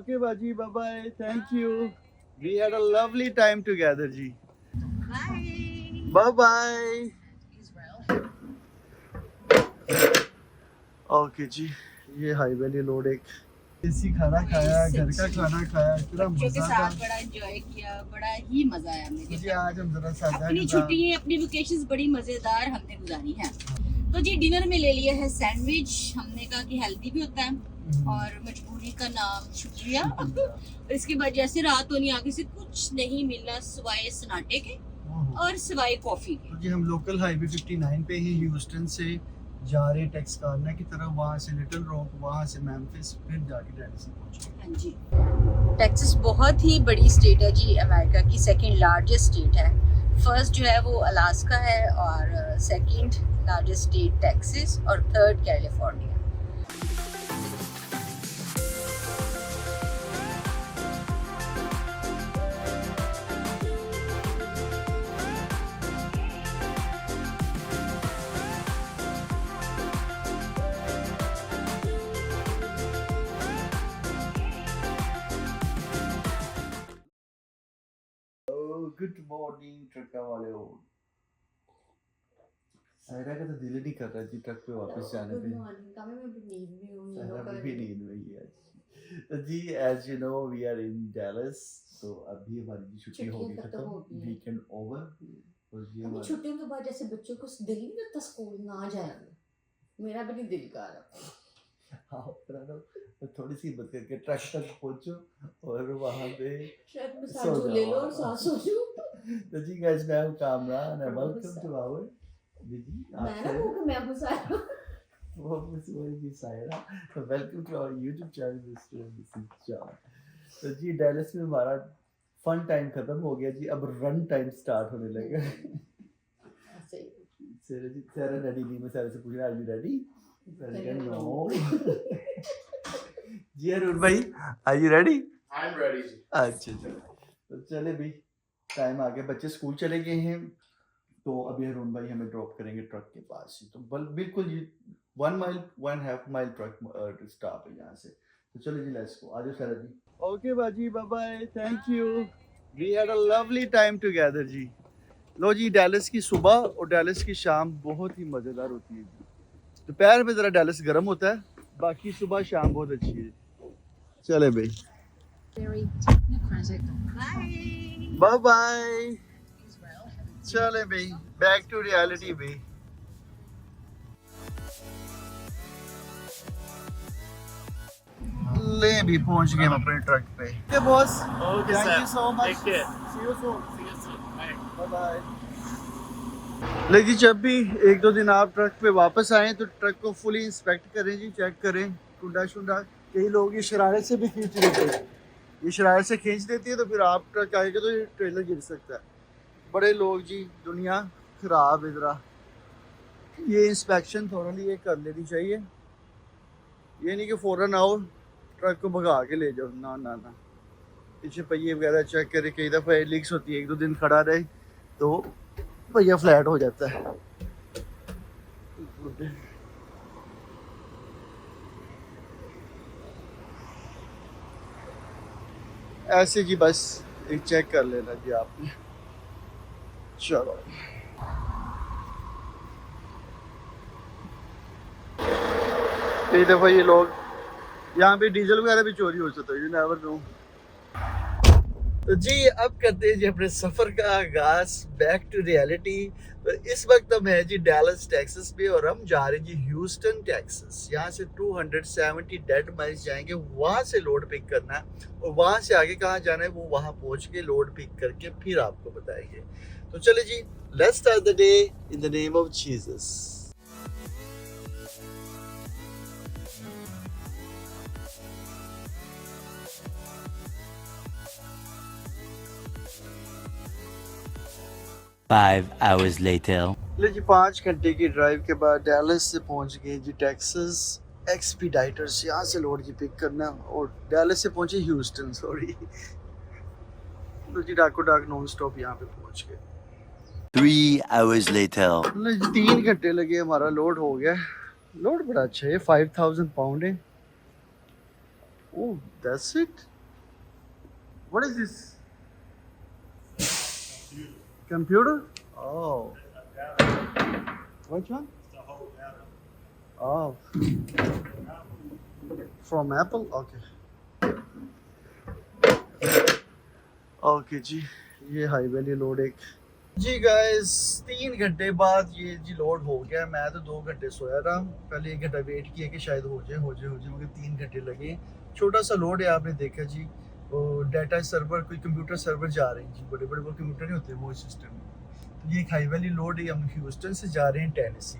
Okay, Baji, bye bye. Thank you. We had a lovely time together, Ji. Bye. Bye bye. Okay जी, ये high valley road एक देसी खाना खाया, घर का खाना खाया, इतना बच्चों के मजा था। साथ बड़ा एंजॉय किया, बड़ा ही मजा आया मुझे। जी आज हम जरा सादा अपनी छुट्टियां, अपनी वेकेशंस बड़ी मजेदार हमने गुजारी हैं। तो जी डिनर में ले लिया है सैंडविच। हमने कहा कि हेल्दी भी होता है और मजबूरी का नाम शुक्रिया। और इसके बाद जैसे रात होनी आगे से कुछ नहीं मिला सिवाय सन्नाटे के और सिवाय कॉफी के। तो जी हम लोकल हाईवे 59 पे ही ह्यूस्टन से जा रहे टेक्साकाना की तरफ, वहाँ से लिटिल रॉक, वहाँ से मेम्फिस, फिर जाके डैलस पहुंचे। हाँ जी, टेक्सास बहुत ही बड़ी स्टेट है जी, अमेरिका की सेकंड लार्जेस्ट स्टेट है। फर्स्ट जो है वो अलास्का है और सेकंड लार्जेस्ट स्टेट टेक्सास और थर्ड कैलिफोर्निया। गुड मॉर्निंग ट्रका वाले हो। सायरा का तो दिल ही नहीं कर रहा जी ट्रक पे वापस जाने पे। सायरा भी नींद में ही है। तो जी as you know we are in Dallas, तो अभी हमारी छुट्टी होगी खत्म, वीकेंड ओवर। और ये अभी छुट्टियों के बाद जैसे बच्चों को दिल नहीं करता स्कूल ना जाए, मेरा भी नहीं दिल कर रहा। हाँ तो थोड़ी सी हिम्मत करके ट्रक तक पहुंचो और वहाँ पे ट्रक में साजू ले लो और साथ सो जाओ। तो जी गाइस मैं हूँ Kamran and welcome to our दीदी। मैं ना वो कि मैं हूँ सायरा, वो भी सायरा। तो welcome to our YouTube channel this is John. तो जी डैलस में हमारा फन टाइम खत्म हो गया जी, अब रन टाइम स्टार्ट होने लगा। सायरा रेडी नहीं, मैं सायरा से पूछ रहा आर यू रेडी? जी अरुण भाई are you ready? I am ready. अच्छा तो चले भाई, टाइम आ गया, बच्चे स्कूल चले गए हैं, तो अभी अरुण भाई हमें ड्रॉप करेंगे ट्रक के पास ही। तो बिल्कुल 1.5 माइल ट्रक स्टॉप है यहाँ से। तो चलो जी लेट्स गो, आजो सारा जी। ओके बाजी bye bye, thank you. We had a lovely time together जी। लो जी डैलस की सुबह और डैलस की शाम बहुत ही मज़ेदार होती है जी। दोपहर में ज़रा डैलस गर्म होता है, बाकी सुबह शाम बहुत अच्छी है। चले भाई बाय बाय। चले भाई बैक टू रियलिटी भाई। ले भी पहुंच गए हम अपने ट्रक पे। Okay boss, thank you so much, see you soon, bye bye. लेकिन जब भी एक दो दिन आप ट्रक पे वापस आएँ तो ट्रक को फुली इंस्पेक्ट करें जी, चेक करें कुंडा शुंडा। कई लोग ये शरारत से भी खींच देते हैं, ये शरारत से खींच देती है तो फिर आप ट्रक आएगा तो ये ट्रेलर गिर सकता है। बड़े लोग जी, दुनिया खराब है ज़रा। ये इंस्पेक्शन थोड़ा ये कर लेनी चाहिए, ये नहीं कि फ़ौरन आओ ट्रक को भगा के ले जाओ, ना ना ना। पीछे पहिए वगैरह चेक करें, कई दफ़ा लीक्स होती है, एक दो दिन खड़ा रहे तो पहिया फ्लैट हो जाता है। ऐसे जी बस एक चेक कर लेना जी आपने। चलो कई दफ़ा ये लोग यहाँ पे डीजल वगैरह भी चोरी हो सकता है, यू नेवर नो। तो जी अब करते हैं जी अपने सफ़र का आगाज, बैक टू रियलिटी। तो इस वक्त हम हैं जी डैलस टेक्सास में और हम जा रहे हैं जी ह्यूस्टन टेक्सास। यहाँ से 270 डेड माइल्स जाएंगे, वहाँ से लोड पिक करना है और वहाँ से आगे कहाँ जाना है वो वहाँ पहुँच के लोड पिक करके फिर आपको बताएंगे। तो चले जी let's start the day in the name of Jesus hours later. ले जी 5 घंटे की ड्राइव के बाद डैलस से पहुंच गए जी टेक्सास एक्सपीडाइटर्स। यहाँ से लोड जी पिक करना और डैलस से पहुंचे ह्यूस्टन, सॉरी। तो जी डाको डाक नॉन स्टॉप यहाँ पे पहुंच गए। 3 hours later. ले जी 3 घंटे लगे, हमारा लोड हो गया। लोड बड़ा अच्छा है, 5000 पाउंड है। Oh, that's it? What is this? Computer? Oh. Which one? Oh. From Apple? Okay. Okay जी, ये हाई वैली लोड एक जी गाइस 3 घंटे बाद ये जी लोड हो गया। मैं तो 2 घंटे सोया था, पहले 1 घंटा वेट किया कि शायद हो जाए मगर 3 घंटे लगे। छोटा सा लोड है, आपने देखा जी। वो डाटा सर्वर, कोई कंप्यूटर सर्वर जा रहे हैं जी, बड़े बड़े वो कंप्यूटर नहीं होते वो सिस्टम। तो ये एक हाई वैली लोड है, हम ह्यूस्टन से जा रहे हैं टेनेसी।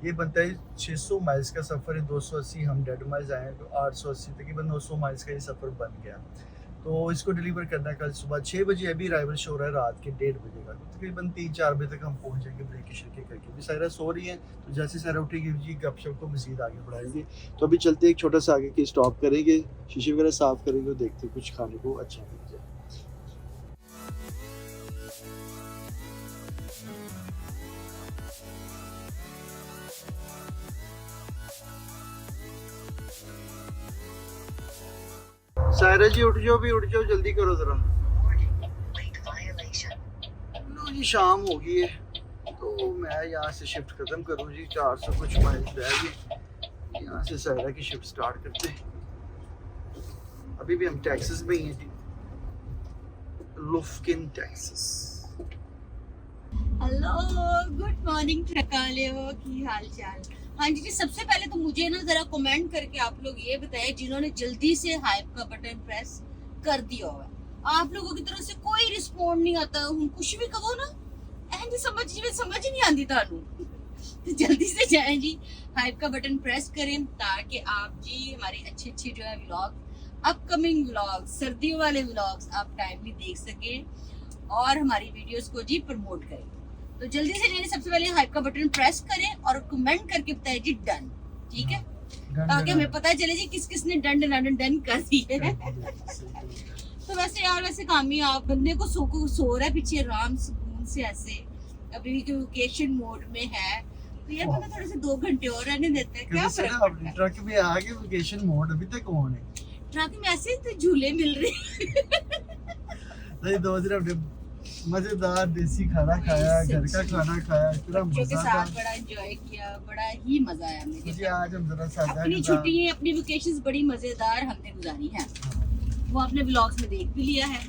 ये बनता है 600 माइल्स का सफ़र है, 280 हम डेड माइल्स आए हैं, तो 880 तकरीबन 900 माइल्स का ये सफ़र बन गया। तो इसको डिलीवर करना है कल सुबह 6 बजे। अभी अराइवल शो रहा है रात के 1:30 बजे का, तो तकरीबन 3-4 बजे तक हम पहुंच जाएंगे ब्रेक शर्के करके। अभी सायरा सो रही है, तो जैसे सायरा उठेगी जी गपशप को मज़ीद आगे बढ़ाएंगे। तो अभी चलते एक छोटा सा आगे की स्टॉप करेंगे, शीशे वगैरह साफ़ करेंगे और देखते कुछ खाने को अच्छा मिल जाए। सायरा जी उठ जाओ, भी उठ जाओ, जल्दी करो जरा। लो जी शाम हो गई है, तो मैं यहाँ से शिफ्ट खत्म करूँ जी। 400 कुछ माइल्स रह गए, यहाँ से सायरा की शिफ्ट स्टार्ट करते हैं। अभी भी हम टेक्सास में ही हैं जी, लुफ्किन टेक्सास। हेलो, गुड मॉर्निंग ट्रकालियो, की हाल चाल। हाँ जी, सबसे पहले तो मुझे ना जरा कमेंट करके आप लोग ये बताएं जिन्होंने जल्दी से हाइप का बटन प्रेस कर दिया हुआ। आप लोगों की तरफ से कोई रिस्पॉन्ड नहीं आता, हम कुछ भी कहो ना समझ ही नहीं आती तानू। तो जल्दी से जाएं जी, हाइप का बटन प्रेस करें ताकि आप जी हमारे अच्छे अच्छे जो है व्लॉग, अपकमिंग व्लॉग, सर्दियों वाले व्लॉग्स आप टाइमली देख सके और हमारी वीडियोस को जी प्रमोट करें। तो जल्दी से जाइए, सबसे पहले हाइप का बटन प्रेस करें और कमेंट करके बताइए जी डन, ठीक है, ताकि हमें पता चले जी किस किसने डन कर दी है। तो वैसे यार, वैसे कामी आप बंदे को सो रहा है पीछे आराम सुकून से, ऐसे अभी भी वेकेशन मोड में है, तो यार बंदा थोड़े से 2 घंटे और रहने देता है, क्या फर्क पड़ता है। ट्रक में आगे वेकेशन मोड अभी तक ऑन है, ट्रक में ऐसे तो झूले मिल रहे नहीं 2 दिन हमने मजेदार देसी खाना खाया, घर का खाना खाया, इतना बच्चों के मजा साथ था। बड़ा एंजॉय किया, बड़ा ही मजा आया मुझे। मुझे आज हम जरा सादा अपनी छुट्टियां, अपनी वेकेशंस बड़ी मजेदार हमने गुजारी हैं, वो आपने व्लॉग्स में देख भी लिया है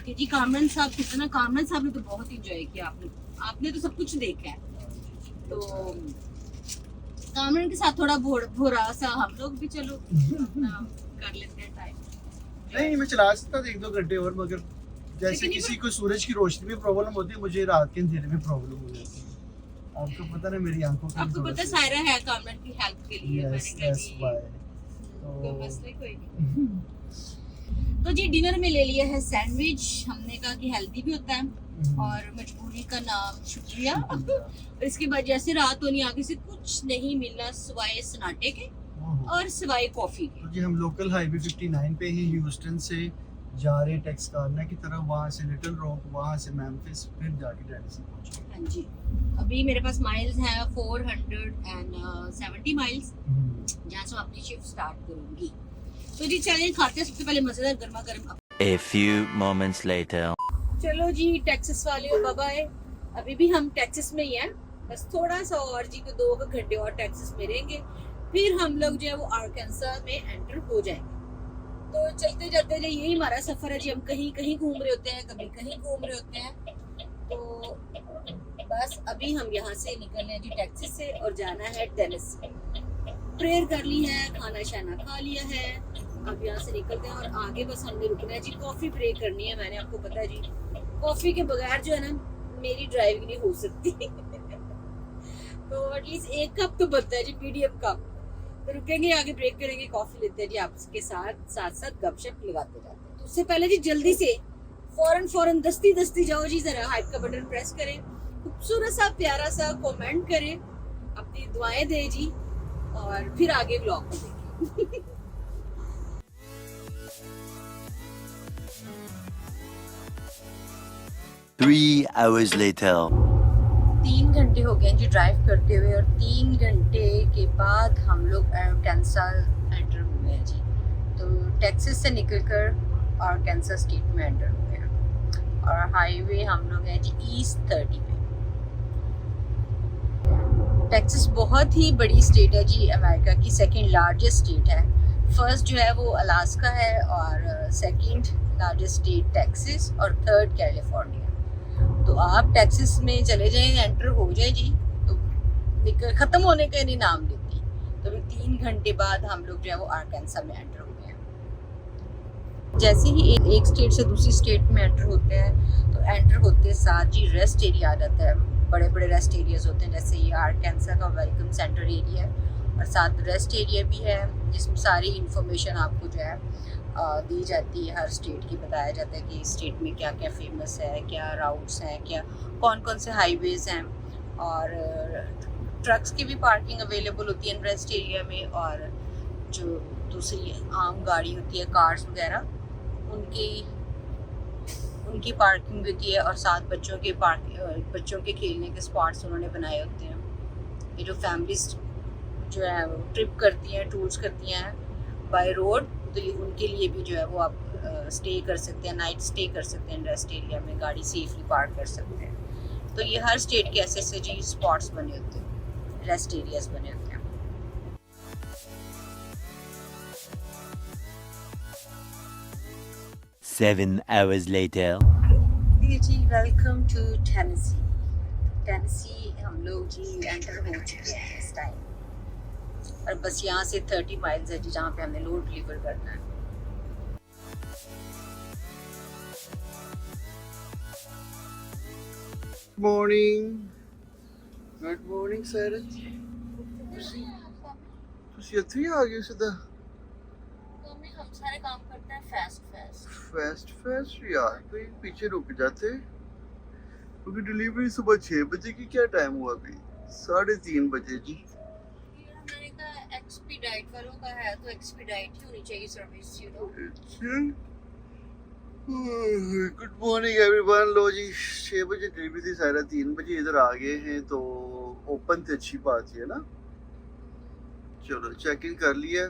कि जी कामरान साहब कितना, कामरान साहब ने तो बहुत एंजॉय किया, आपने तो सब कुछ देखा है। तो कामरान के साथ थोड़ा भोरा सा हम लोग भी चलो कर लेते हैं टाइम। नहीं मैं चला सकता था 1-2 घंटे और, मगर जैसे किसी को सूरज की रोशनी में प्रॉब्लम होती है, मुझे रात के अंधेरे में प्रॉब्लम हो जाती है। आपको पता ना मेरी आंखों का, आपको पता सायरा है कामरान की हेल्प के लिए, मैंने कहा जी कोई मसला कोई नहीं। तो जी डिनर में ले लिया है सैंडविच, हमने कहा कि हेल्दी भी होता है और मजबूरी का नाम शुक्रिया। और इसके बाद जैसे रात होनी, आगे से कुछ नहीं मिलना सिवाय सन्नाटे के और सिवाय कॉफी के। तो जी हम लोकल हाईवे 59 पे ही ह्यूस्टन से जा रहे हैं टेक्साकाना की तरफ, वहाँ से लिटिल रॉक, वहाँ से मेम्फिस, फिर जाके टेनेसी पहुँचे। हाँ जी, अभी मेरे पास माइल्स हैं 470 माइल्स, जहाँ से मैं अपनी शिफ्ट स्टार्ट करूँगी। तो जी चलिए खाते हैं सबसे पहले मजेदार गर्मा गर्म। A few moments later. चलो जी टेक्सास वाले बाबा है, अभी भी हम टेक्सास में ही हैं, बस थोड़ा सा और जी को 2 घंटे और टेक्सास में रहेंगे, फिर हम लोग जो है वो आर्कांसा में एंटर हो जाएंगे। तो चलते चलते जो यही हमारा सफर है जी, हम कहीं कहीं घूम रहे होते हैं, कभी कहीं घूम रहे होते हैं। तो बस अभी हम यहाँ से निकल रहे हैं जी टेक्सास से और जाना है टेनेसी। प्रेयर कर ली है, खाना शाना खा लिया है, अब यहाँ से निकलते हैं और आगे बस हमने रुकना है जी, कॉफी ब्रेक करनी है। मैंने आपको पता है जी, कॉफी के बगैर जो है ना मेरी ड्राइविंग नहीं हो सकती। तो एटलीस्ट 1 कप तो बनता है जी, मीडियम कप। तो रुकेंगे, आगे ब्रेक करेंगे, कॉफी लेते हैं जी, आपके साथ गपशप लगाते जाते हैं। तो उससे पहले जी जल्दी से फौरन दस्ती जाओ जी, जरा हाइप का बटन प्रेस करें, खूबसूरत सा प्यारा सा कमेंट करें, अपनी दुआएं दें जी, और फिर आगे व्लॉग को देखें। 3 hours later. 3 घंटे हो गए जी ड्राइव करते हुए, और 3 घंटे के बाद हम लोग आर्कांसा एंटर हुए हैं जी। तो टेक्सास से निकलकर आरकांसास स्टेट में एंटर हुए हैं और हाईवे हम लोग हैं जी ईस्ट 30 पे। टेक्सास बहुत ही बड़ी स्टेट है जी, अमेरिका की सेकंड लार्जेस्ट स्टेट है। फर्स्ट जो है वो अलास्का है और सेकंड लार्जेस्ट स्टेट टेक्सास और थर्ड कैलिफोर्निया। तो आप टेक्सास में चले जाएं, एंटर हो जाए जी, तो निकल ख़त्म होने का नहीं नाम लेती। तो अभी 3 घंटे बाद हम लोग जो है वो आरकांसा में एंटर हुए हैं। जैसे ही एक स्टेट से दूसरी स्टेट में एंटर होते हैं तो एंटर होते साथ जी रेस्ट एरिया आ जाता है। बड़े बड़े रेस्ट एरियाज होते हैं, जैसे ये आरकांसा का वेलकम सेंटर एरिया है और साथ रेस्ट एरिया भी है जिसमें सारी इंफॉर्मेशन आपको जो है दी जाती है। हर स्टेट की बताया जाता है कि स्टेट में क्या क्या फेमस है, क्या राउट्स हैं, क्या कौन कौन से हाईवेज हैं, और ट्रक्स की भी पार्किंग अवेलेबल होती है रेस्ट एरिया में, और जो दूसरी आम गाड़ी होती है कार्स वगैरह उनकी पार्किंग भी होती है, और साथ बच्चों के खेलने के स्पॉट्स उन्होंने बनाए होते हैं। ये जो फैमिलीज जो है वो ट्रिप करती हैं, टूर्स करती हैं बाय रोड, तो ये उनके लिए भी जो है वो आप स्टे कर सकते हैं, नाइट स्टे कर सकते हैं रेस्ट एरिया में, गाड़ी सेफली पार्क कर सकते हैं। तो ये हर स्टेट के ऐसे ऐसे जी स्पॉट्स बने होते हैं, रेस्ट एरियाज बने होते हैं। Seven hours later. जी वेलकम टू टेनेसी हम लोग जी एंटर हो चुके हैं इस टाइम, और बस यहाँ से 30 माइल्स है जी जहाँ पे हमने लोड डिलीवर करना है। Good morning sir. ਤੁਸੀਂ ਇੱਥੇ ਹੀ ਆ ਗਏ ਸਿੱਧਾ? हम सारे काम करते हैं फास्ट यार, तो पीछे रुक जाते क्योंकि डिलीवरी सुबह 6 बजे की। क्या टाइम हुआ अभी? 3:30 बजे जी। मैंने कहा एक्सपीडाइट वालों का है तो एक्सपीडाइट ही होनी चाहिए service, you know. Good morning everyone. लो जी 6 बजे डिलीवरी थी, 3:30 बजे इधर आ गए हैं, तो ओपन तो अच्छी बात है ना। चलो चेक इन कर लिया,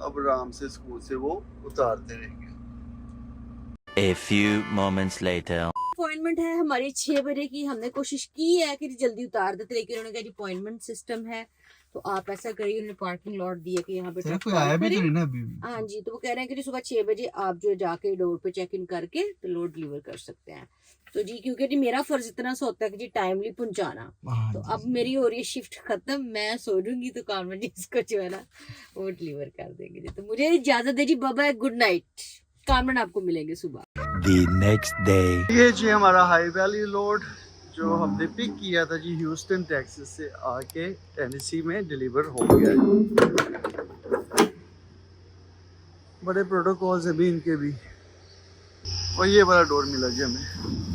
अब आराम से स्कूल से वो उतारते रहेंगे। A few moments later. Appointment है हमारी 6 बजे की। हमने कोशिश की है कि जल्दी उतार देते, लेकिन उन्होंने कहा अपॉइंटमेंट सिस्टम है तो आप ऐसा करिए। उन्होंने पार्किंग लॉट दिया कि यहाँ पे सर कोई आया भी तो नहीं ना अभी। हाँ जी, तो वो कह रहे हैं कि सुबह 6 बजे आप जो जाके डोर पे चेक इन करके तो लोड डिलीवर कर सकते हैं। तो जी क्योंकि जी मेरा फर्ज इतना सा होता है कि जी टाइमली पहुंचाना, तो अब मेरी हो रही है शिफ्ट खत्म, मैं सो जाऊंगी तो कानमन जी इसको जो है ना वो डिलीवर कर देंगे जी। तो मुझे इजाजत है जी, बाय, गुड नाइट। कानमन आपको मिलेंगे सुबह। The next day. ये जी हमारा हाई वैली लोड जो हमने पिक किया था जी ह्यूस्टन टेक्सास से, आके टेनेसी में डिलीवर हो गया है। बड़े प्रोटोकॉल्स हैं भी इनके भी। और ये वाला डोर मिला जी हमें।